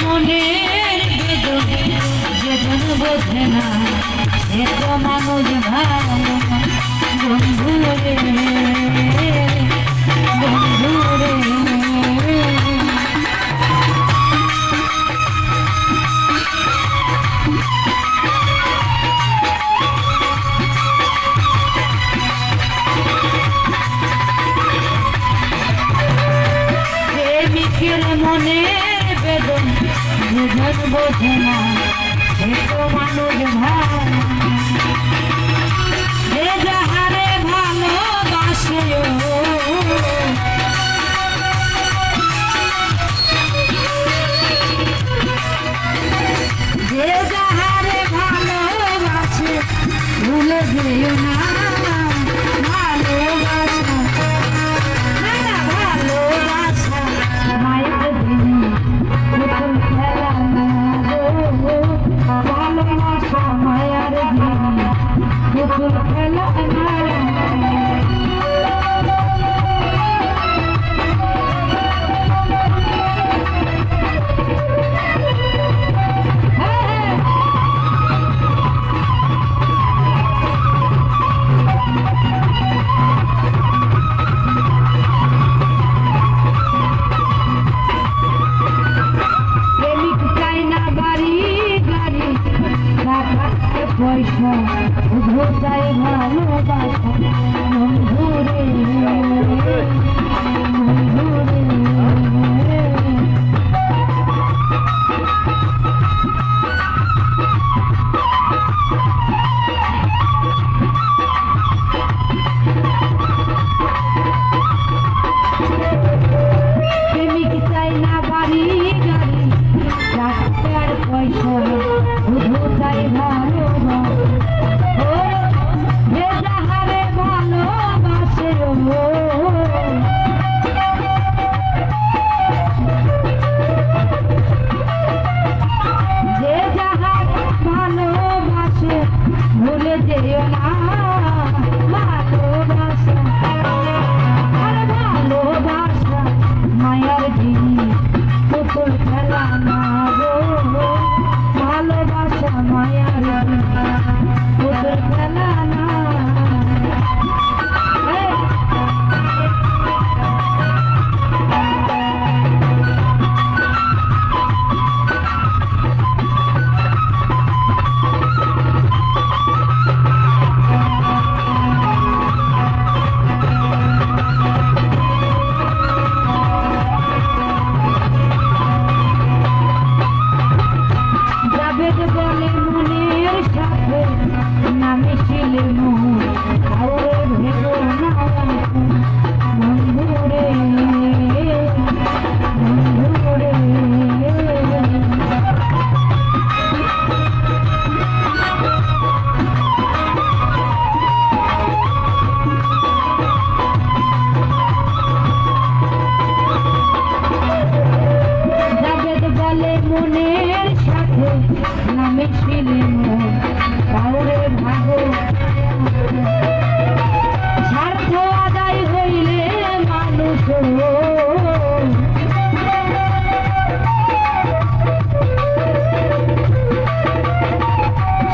মনের বেদন যেজন বোঝে না সে তো মানুষ ভালো না। বন্ধু রে বন্ধু রে প্রেমিকের মনের বেদন যেজন বোঝে না সে তো মানুষ ভালো যে যাহারে ভালোবাসে যে যাহারে ভালোবাসে ভুলে যেও না ভালোবাসা ভালোবাসা মায়ের দিন পুতুল খেলা না ভালোবাসা মায়ার দিন পুতুল খেলা না। পয়সা শুধু চাই ভালোবাসা বন্ধু রে বন্ধু রে প্রেমিক চাই না বাড়ি গাড়ি ডাক্তার পয়সা শুধু চাই ভালোবাসা যে যাহারে ভালোবাসে যে যাহার ভালোবাসে ভুলে যেও না ভালোবাসা আর ভালোবাসা মায়ার জিনিস পুতুল খেলা না গো ভালোবাসা মায়ার পুতুল খেলা না। বলে মনের সাথে না মিশিলে মন কাউরে ভেবো না বন্ধু রে বন্ধু রে জাবেদ বলে মনের সাথে নামে ছিলেন কাউরে ভাগো স্বার্থ আদায় হইলে মানুষ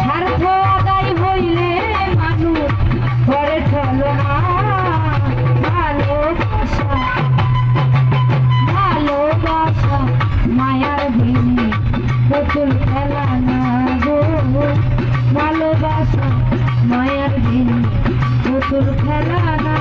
স্বার্থ আদায় হইলে মানুষ ঘরে চলো না ভালোবাসা ভালোবাসা মায়ার ভিনি পুতুল খেলা না গো ভালোবাসা মায়ার দিন পুতুল খেলা না।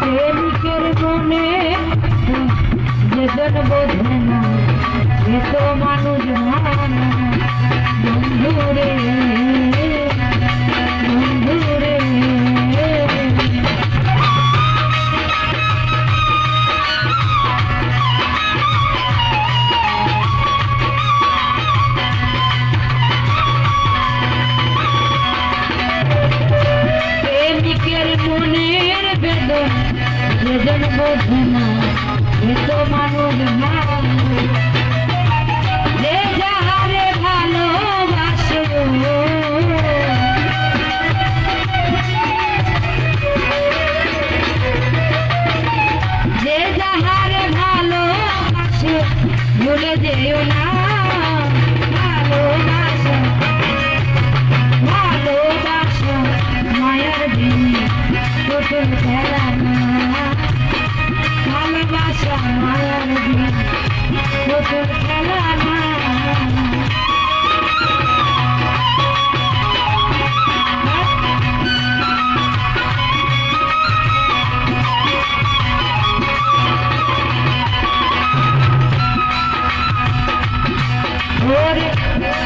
প্রেমিকের মনে যেজন বোঝে না সে তো মানুষ বন্ধু রে বন্ধু রে প্রেমিকের মনে মনের বেদন যেজন বোঝে না এ তো মানুষ ভালো যে যাহারে ভালোবাসে যে যাহারে ভালোবাসে ভুলে যেও না ভালোবাসা ভালোবাসা মায়ার দিনে পুতুল খেলা না ভালোবাসা মায়ার দিনে পুতুল খেলা না ওরে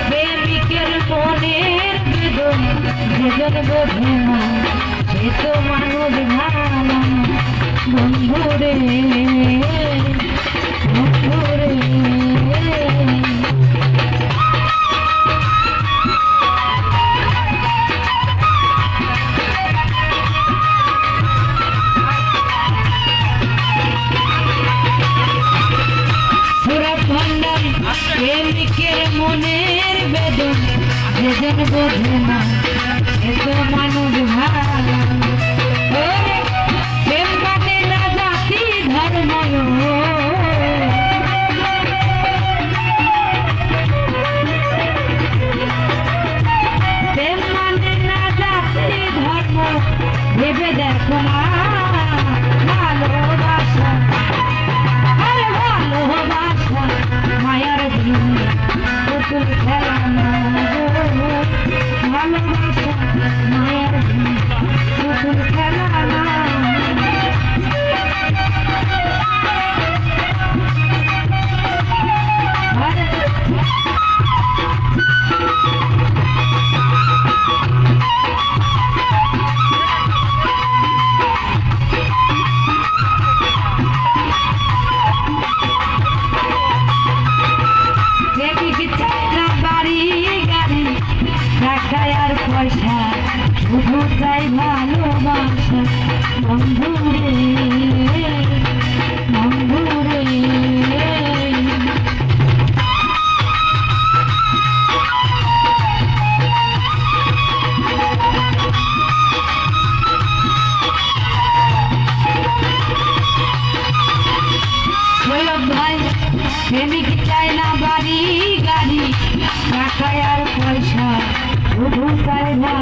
প্রেমিকের মনের বেদন যেজন বোঝে না সে তো মানুষ ভালো না বন্ধুরে বন্ধুরে প্রেমিকের মনের বেদন যেজন বোঝে না এ তো মানুষ ভালো প্রেম মানে না জাতি ধর্ম প্রেম মানে না জাতি ধর্ম ভেবে দেখো না ভালোবাসা আরে ভালোবাসা মায়ার দিনে পুতুল খেলা না ভালোবাসা মায়ার দিনে পুতুল খেলা না আর পয়সা শুধু চাই ভালোবাসা বন্ধুরে